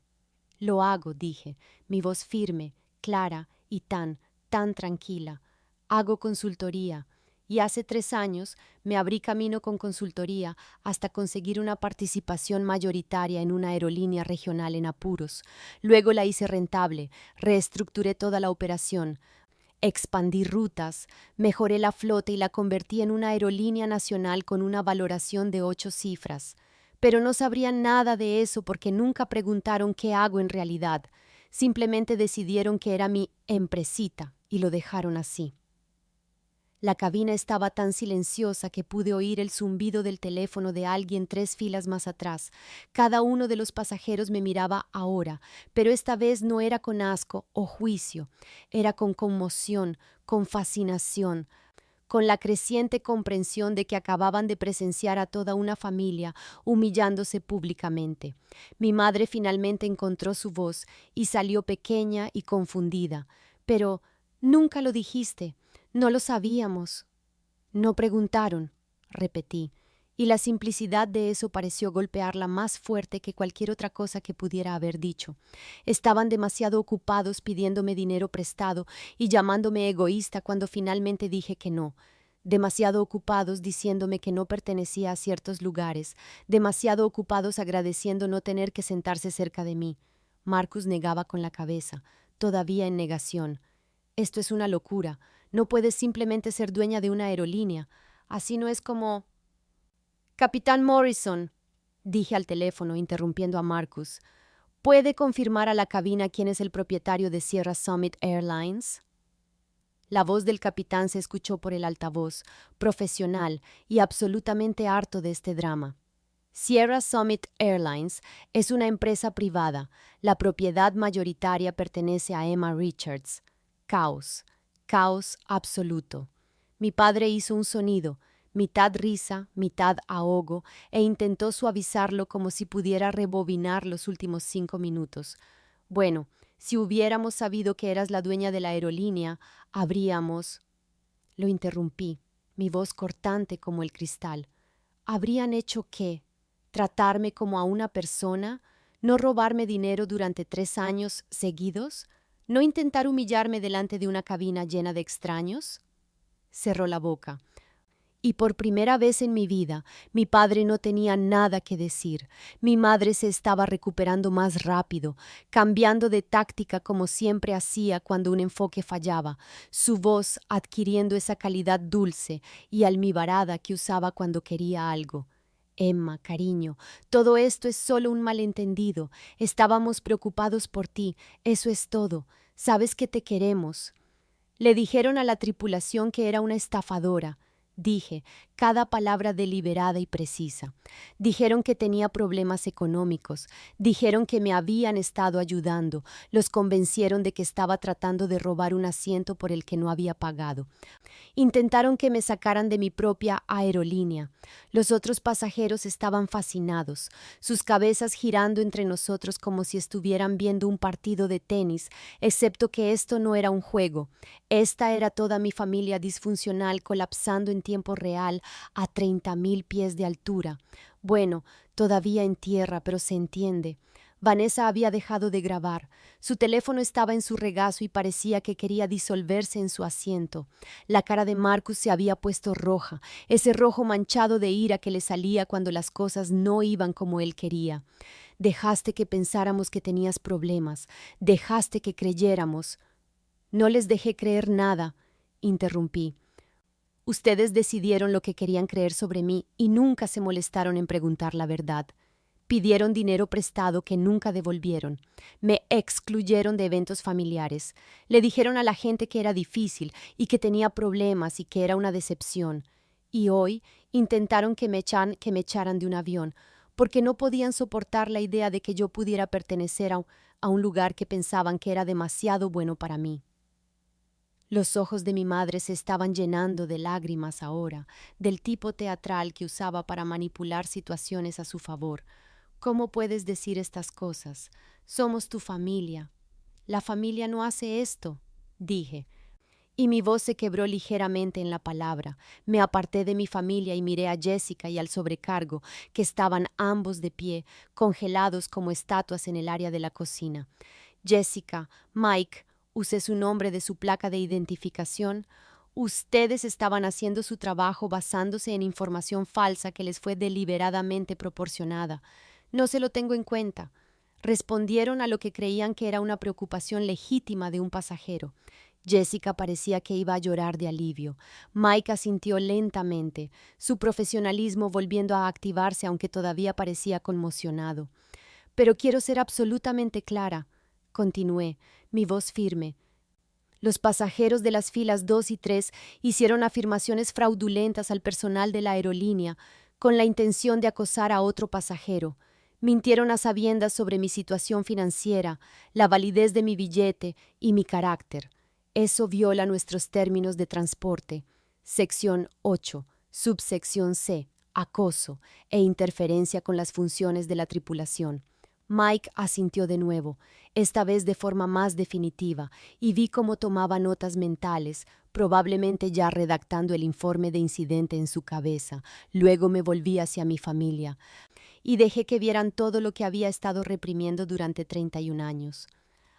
«Lo hago», dije, mi voz firme, clara y tan tranquila. «Hago consultoría». Y hace 3 años me abrí camino con consultoría hasta conseguir una participación mayoritaria en una aerolínea regional en apuros. Luego la hice rentable, reestructuré toda la operación, expandí rutas, mejoré la flota y la convertí en una aerolínea nacional con una valoración de 8 cifras. Pero no sabrían nada de eso porque nunca preguntaron qué hago en realidad. Simplemente decidieron que era mi empresita y lo dejaron así. La cabina estaba tan silenciosa que pude oír el zumbido del teléfono de alguien 3 filas más atrás. Cada uno de los pasajeros me miraba ahora, pero esta vez no era con asco o juicio, era con conmoción, con fascinación, con la creciente comprensión de que acababan de presenciar a toda una familia humillándose públicamente. Mi madre finalmente encontró su voz y salió pequeña y confundida. «Pero nunca lo dijiste. No lo sabíamos». «No preguntaron», repetí, y la simplicidad de eso pareció golpearla más fuerte que cualquier otra cosa que pudiera haber dicho. Estaban demasiado ocupados pidiéndome dinero prestado y llamándome egoísta cuando finalmente dije que no. Demasiado ocupados diciéndome que no pertenecía a ciertos lugares, demasiado ocupados agradeciendo no tener que sentarse cerca de mí. Marcus negaba con la cabeza, todavía en negación. Esto es una locura. No puedes simplemente ser dueña de una aerolínea. Así no es como... Capitán Morrison, dije al teléfono, interrumpiendo a Marcus. ¿Puede confirmar a la cabina quién es el propietario de Sierra Summit Airlines? La voz del capitán se escuchó por el altavoz, profesional y absolutamente harto de este drama. Sierra Summit Airlines es una empresa privada. La propiedad mayoritaria pertenece a Emma Richards. Caos. Caos absoluto. Mi padre hizo un sonido, mitad risa, mitad ahogo, e intentó suavizarlo como si pudiera rebobinar los últimos 5 minutos. Bueno, si hubiéramos sabido que eras la dueña de la aerolínea, habríamos... Lo interrumpí, mi voz cortante como el cristal. ¿Habrían hecho qué? ¿Tratarme como a una persona? ¿No robarme dinero durante 3 años seguidos? ¿No intentar humillarme delante de una cabina llena de extraños? Cerró la boca. Y por primera vez en mi vida, mi padre no tenía nada que decir. Mi madre se estaba recuperando más rápido, cambiando de táctica como siempre hacía cuando un enfoque fallaba, su voz adquiriendo esa calidad dulce y almibarada que usaba cuando quería algo. Emma, cariño, todo esto es solo un malentendido. Estábamos preocupados por ti, eso es todo. Sabes que te queremos. Le dijeron a la tripulación que era una estafadora. Dije, cada palabra deliberada y precisa. Dijeron que tenía problemas económicos. Dijeron que me habían estado ayudando. Los convencieron de que estaba tratando de robar un asiento por el que no había pagado. Intentaron que me sacaran de mi propia aerolínea. Los otros pasajeros estaban fascinados, sus cabezas girando entre nosotros como si estuvieran viendo un partido de tenis, excepto que esto no era un juego. Esta era toda mi familia disfuncional colapsando en tiempo real a 30,000 pies de altura. Bueno, todavía en tierra, pero se entiende. Vanessa había dejado de grabar. Su teléfono estaba en su regazo y parecía que quería disolverse en su asiento. La cara de Marcus se había puesto roja, ese rojo manchado de ira que le salía cuando las cosas no iban como él quería. Dejaste que pensáramos que tenías problemas. Dejaste que creyéramos. No les dejé creer nada, interrumpí. Ustedes decidieron lo que querían creer sobre mí y nunca se molestaron en preguntar la verdad. Pidieron dinero prestado que nunca devolvieron. Me excluyeron de eventos familiares. Le dijeron a la gente que era difícil y que tenía problemas y que era una decepción. Y hoy intentaron que me echaran de un avión, porque no podían soportar la idea de que yo pudiera pertenecer a un lugar que pensaban que era demasiado bueno para mí. Los ojos de mi madre se estaban llenando de lágrimas ahora, del tipo teatral que usaba para manipular situaciones a su favor. ¿Cómo puedes decir estas cosas? Somos tu familia. La familia no hace esto, dije. Y mi voz se quebró ligeramente en la palabra. Me aparté de mi familia y miré a Jessica y al sobrecargo, que estaban ambos de pie, congelados como estatuas en el área de la cocina. Jessica, Mike, usé su nombre de su placa de identificación. Ustedes estaban haciendo su trabajo basándose en información falsa que les fue deliberadamente proporcionada. No se lo tengo en cuenta. Respondieron a lo que creían que era una preocupación legítima de un pasajero. Jessica parecía que iba a llorar de alivio. Mike asintió lentamente, su profesionalismo volviendo a activarse aunque todavía parecía conmocionado. Pero quiero ser absolutamente clara, continué, mi voz firme. Los pasajeros de las filas 2 y 3 hicieron afirmaciones fraudulentas al personal de la aerolínea con la intención de acosar a otro pasajero. Mintieron a sabiendas sobre mi situación financiera, la validez de mi billete y mi carácter. Eso viola nuestros términos de transporte. Sección 8, subsección C, acoso e interferencia con las funciones de la tripulación. Mike asintió de nuevo, esta vez de forma más definitiva, y vi cómo tomaba notas mentales, probablemente ya redactando el informe de incidente en su cabeza. Luego me volví hacia mi familia y dejé que vieran todo lo que había estado reprimiendo durante 31 años.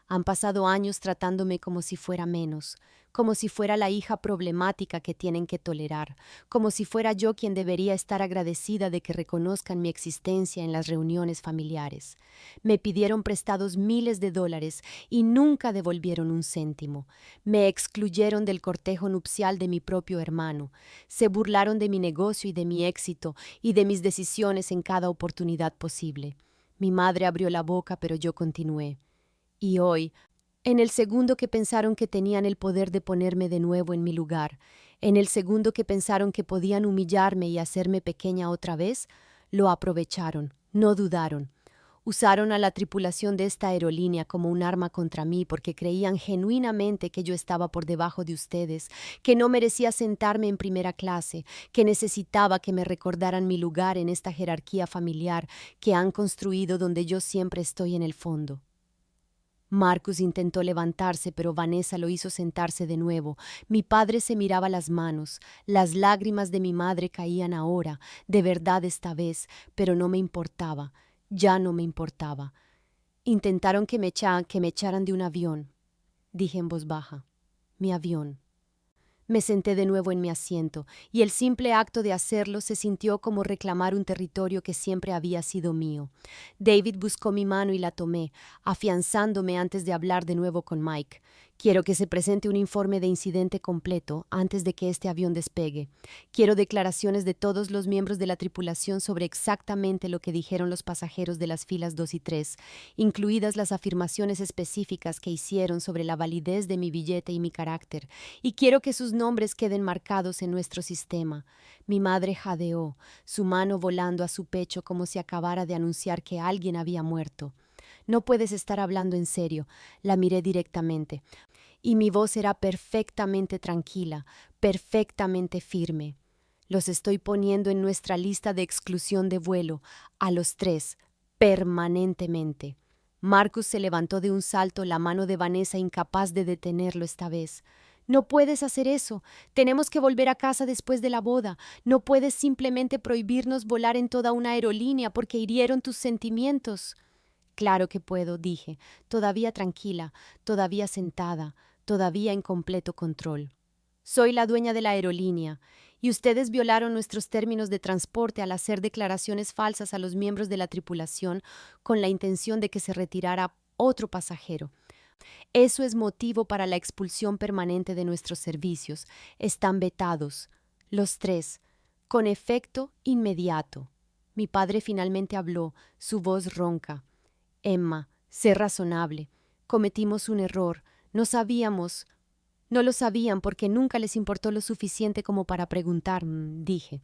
Han pasado años tratándome como si fuera menos, como si fuera la hija problemática que tienen que tolerar, como si fuera yo quien debería estar agradecida de que reconozcan mi existencia en las reuniones familiares. Me pidieron prestados miles de dólares y nunca devolvieron un céntimo. Me excluyeron del cortejo nupcial de mi propio hermano. Se burlaron de mi negocio y de mi éxito y de mis decisiones en cada oportunidad posible. Mi madre abrió la boca, pero yo continué. Y hoy, en el segundo que pensaron que tenían el poder de ponerme de nuevo en mi lugar, en el segundo que pensaron que podían humillarme y hacerme pequeña otra vez, lo aprovecharon, no dudaron. Usaron a la tripulación de esta aerolínea como un arma contra mí porque creían genuinamente que yo estaba por debajo de ustedes, que no merecía sentarme en primera clase, que necesitaba que me recordaran mi lugar en esta jerarquía familiar que han construido donde yo siempre estoy en el fondo. Marcus intentó levantarse, pero Vanessa lo hizo sentarse de nuevo. Mi padre se miraba las manos. Las lágrimas de mi madre caían ahora, de verdad esta vez, pero no me importaba. Ya no me importaba. Intentaron que me echaran de un avión. Dije en voz baja. Mi avión. Me senté de nuevo en mi asiento, y el simple acto de hacerlo se sintió como reclamar un territorio que siempre había sido mío. David buscó mi mano y la tomé, afianzándome antes de hablar de nuevo con Mike. Quiero que se presente un informe de incidente completo antes de que este avión despegue. Quiero declaraciones de todos los miembros de la tripulación sobre exactamente lo que dijeron los pasajeros de las filas 2 y 3, incluidas las afirmaciones específicas que hicieron sobre la validez de mi billete y mi carácter, y quiero que sus nombres queden marcados en nuestro sistema. Mi madre jadeó, su mano volando a su pecho como si acabara de anunciar que alguien había muerto. No puedes estar hablando en serio. La miré directamente, y mi voz era perfectamente tranquila, perfectamente firme. Los estoy poniendo en nuestra lista de exclusión de vuelo, a los 3, permanentemente. Marcus se levantó de un salto, la mano de Vanessa incapaz de detenerlo esta vez. No puedes hacer eso. Tenemos que volver a casa después de la boda. No puedes simplemente prohibirnos volar en toda una aerolínea porque hirieron tus sentimientos. Claro que puedo, dije, todavía tranquila, todavía sentada, todavía en completo control. Soy la dueña de la aerolínea, y ustedes violaron nuestros términos de transporte al hacer declaraciones falsas a los miembros de la tripulación con la intención de que se retirara otro pasajero. Eso es motivo para la expulsión permanente de nuestros servicios. Están vetados, los 3, con efecto inmediato. Mi padre finalmente habló, su voz ronca. Emma, sé razonable. Cometimos un error. No lo sabían porque nunca les importó lo suficiente como para preguntar, dije.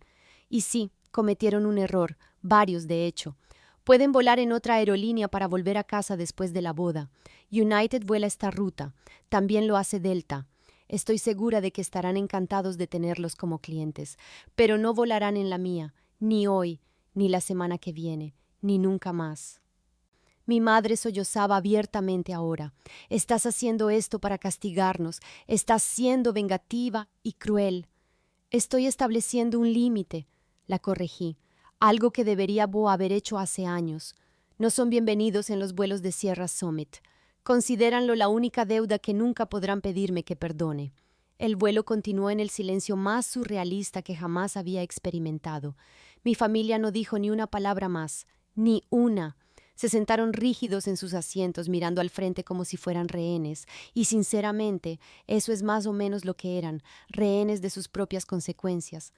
Y sí, cometieron un error, varios de hecho. Pueden volar en otra aerolínea para volver a casa después de la boda. United vuela esta ruta. También lo hace Delta. Estoy segura de que estarán encantados de tenerlos como clientes, pero no volarán en la mía, ni hoy, ni la semana que viene, ni nunca más. Mi madre sollozaba abiertamente ahora. Estás haciendo esto para castigarnos. Estás siendo vengativa y cruel. Estoy estableciendo un límite, la corregí. Algo que debería haber hecho hace años. No son bienvenidos en los vuelos de Sierra Summit. Considéranlo la única deuda que nunca podrán pedirme que perdone. El vuelo continuó en el silencio más surrealista que jamás había experimentado. Mi familia no dijo ni una palabra más, ni una. Se sentaron rígidos en sus asientos mirando al frente como si fueran rehenes, y sinceramente eso es más o menos lo que eran, rehenes de sus propias consecuencias.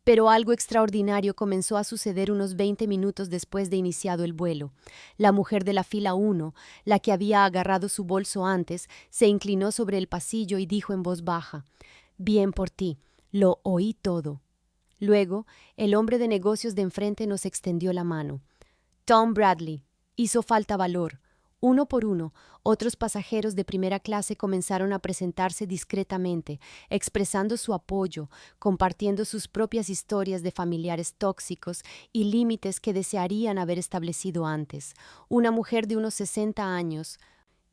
Pero algo extraordinario comenzó a suceder unos 20 minutos después de iniciado el vuelo. La mujer de la fila 1, la que había agarrado su bolso antes, se inclinó sobre el pasillo y dijo en voz baja: «Bien por ti, lo oí todo». Luego, el hombre de negocios de enfrente nos extendió la mano. Tom Bradley. Hizo falta valor. Uno por uno, otros pasajeros de primera clase comenzaron a presentarse discretamente, expresando su apoyo, compartiendo sus propias historias de familiares tóxicos y límites que desearían haber establecido antes. Una mujer de unos 60 años,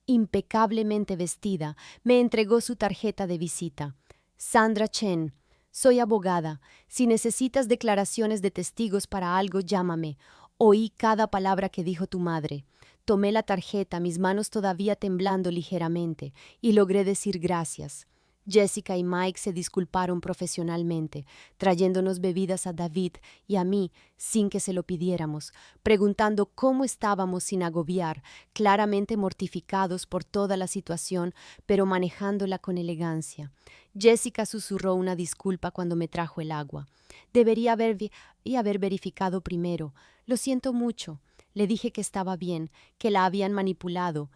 impecablemente vestida, me entregó su tarjeta de visita. Sandra Chen. Soy abogada. Si necesitas declaraciones de testigos para algo, llámame. Oí cada palabra que dijo tu madre. Tomé la tarjeta, mis manos todavía temblando ligeramente, y logré decir gracias. Jessica y Mike se disculparon profesionalmente, trayéndonos bebidas a David y a mí sin que se lo pidiéramos, preguntando cómo estábamos sin agobiar, claramente mortificados por toda la situación, pero manejándola con elegancia. Jessica susurró una disculpa cuando me trajo el agua. Debería haber verificado primero. Lo siento mucho. Le dije que estaba bien, que la habían manipulado,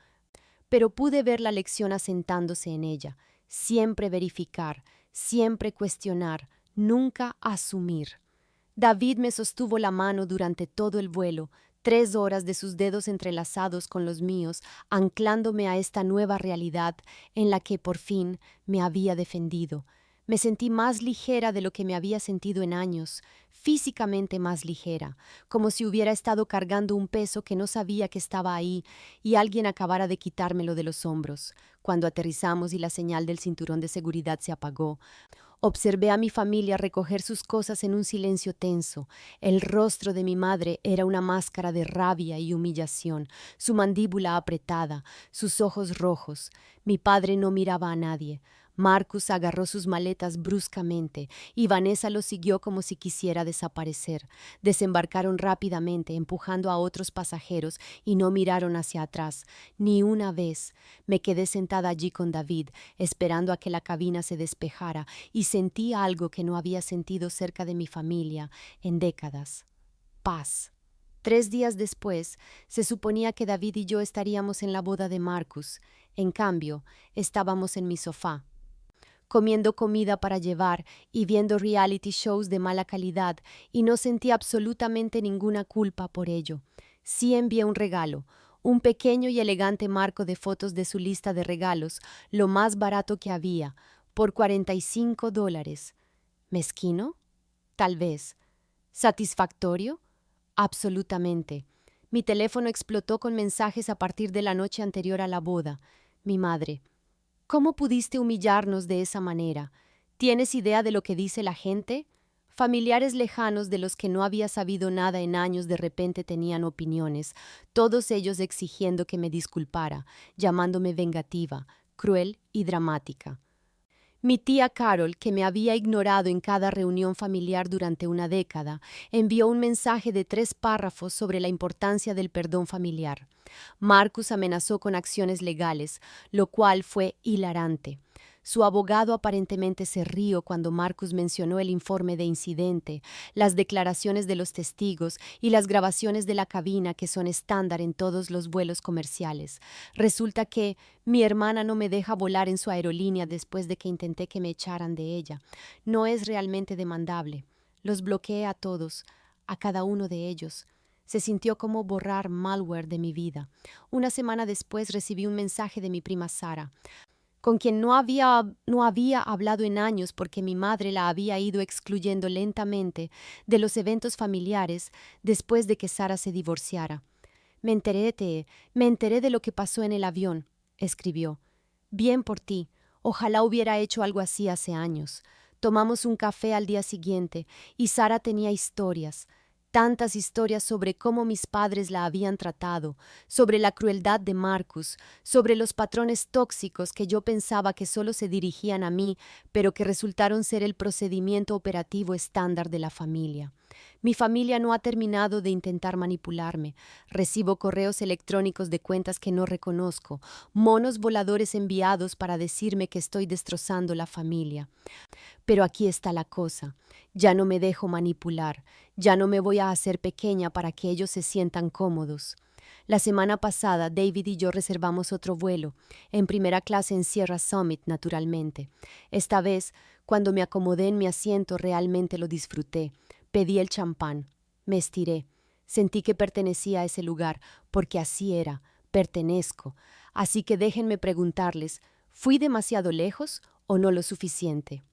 pero pude ver la lección asentándose en ella. Siempre verificar, siempre cuestionar, nunca asumir. David me sostuvo la mano durante todo el vuelo, 3 horas de sus dedos entrelazados con los míos, anclándome a esta nueva realidad en la que por fin me había defendido. Me sentí más ligera de lo que me había sentido en años, físicamente más ligera, como si hubiera estado cargando un peso que no sabía que estaba ahí y alguien acabara de quitármelo de los hombros. Cuando aterrizamos y la señal del cinturón de seguridad se apagó, observé a mi familia recoger sus cosas en un silencio tenso. El rostro de mi madre era una máscara de rabia y humillación, su mandíbula apretada, sus ojos rojos. Mi padre no miraba a nadie. Marcus agarró sus maletas bruscamente y Vanessa lo siguió como si quisiera desaparecer. Desembarcaron rápidamente, empujando a otros pasajeros y no miraron hacia atrás, ni una vez. Me quedé sentada allí con David, esperando a que la cabina se despejara, y sentí algo que no había sentido cerca de mi familia en décadas. Paz. 3 días después, se suponía que David y yo estaríamos en la boda de Marcus. En cambio, estábamos en mi sofá, comiendo comida para llevar y viendo reality shows de mala calidad, y no sentí absolutamente ninguna culpa por ello. Sí envié un regalo, un pequeño y elegante marco de fotos de su lista de regalos, lo más barato que había, por $45. ¿Mezquino? Tal vez. ¿Satisfactorio? Absolutamente. Mi teléfono explotó con mensajes a partir de la noche anterior a la boda. Mi madre: ¿cómo pudiste humillarnos de esa manera? ¿Tienes idea de lo que dice la gente? Familiares lejanos de los que no había sabido nada en años de repente tenían opiniones, todos ellos exigiendo que me disculpara, llamándome vengativa, cruel y dramática. Mi tía Carol, que me había ignorado en cada reunión familiar durante una década, envió un mensaje de 3 párrafos sobre la importancia del perdón familiar. Marcus amenazó con acciones legales, lo cual fue hilarante. Su abogado aparentemente se rió cuando Marcus mencionó el informe de incidente, las declaraciones de los testigos y las grabaciones de la cabina que son estándar en todos los vuelos comerciales. Resulta que mi hermana no me deja volar en su aerolínea después de que intenté que me echaran de ella. No es realmente demandable. Los bloqueé a todos, a cada uno de ellos. Se sintió como borrar malware de mi vida. Una semana después recibí un mensaje de mi prima Sara, con quien no había hablado en años porque mi madre la había ido excluyendo lentamente de los eventos familiares después de que Sara se divorciara. Me enteré de lo que pasó en el avión, escribió. Bien por ti. Ojalá hubiera hecho algo así hace años. Tomamos un café al día siguiente y Sara tenía historias. Tantas historias sobre cómo mis padres la habían tratado, sobre la crueldad de Marcus, sobre los patrones tóxicos que yo pensaba que solo se dirigían a mí, pero que resultaron ser el procedimiento operativo estándar de la familia. Mi familia no ha terminado de intentar manipularme. Recibo correos electrónicos de cuentas que no reconozco, monos voladores enviados para decirme que estoy destrozando la familia. Pero aquí está la cosa. Ya no me dejo manipular. Ya no me voy a hacer pequeña para que ellos se sientan cómodos. La semana pasada, David y yo reservamos otro vuelo, en primera clase en Sierra Summit, naturalmente. Esta vez, cuando me acomodé en mi asiento, realmente lo disfruté. Pedí el champán. Me estiré. Sentí que pertenecía a ese lugar, porque así era. Pertenezco. Así que déjenme preguntarles, ¿fui demasiado lejos o no lo suficiente?